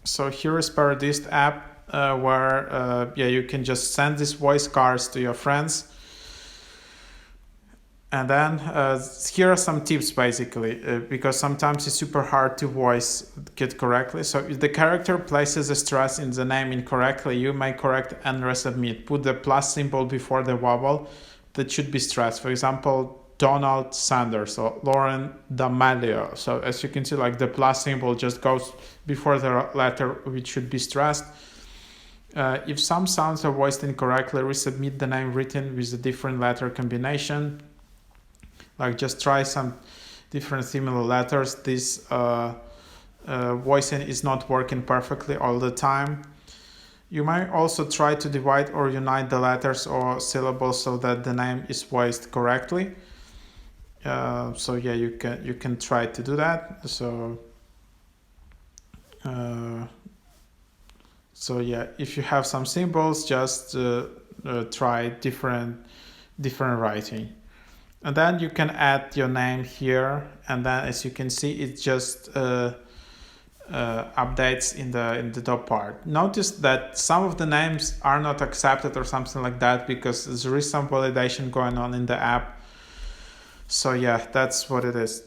So here is Parodist app where you can just send these voice cards to your friends. And then here are some tips basically, because sometimes it's super hard to voice it correctly. So if the character places a stress in the name incorrectly, you may correct and resubmit. Put the plus symbol before the vowel that should be stressed. For example, Donald Sanders or Lauren D'Amelio. So as you can see, like the plus symbol just goes before the letter which should be stressed. If some sounds are voiced incorrectly, resubmit the name written with a different letter combination. Like just try some different similar letters. This voicing is not working perfectly all the time. You might also try to divide or unite the letters or syllables so that the name is voiced correctly. So yeah, you can try to do that. So yeah, if you have some symbols, just try different writing. And then you can add your name here, and then as you can see, it just updates in the top part. Notice that some of the names are not accepted or something like that because there is some validation going on in the app. So yeah, that's what it is.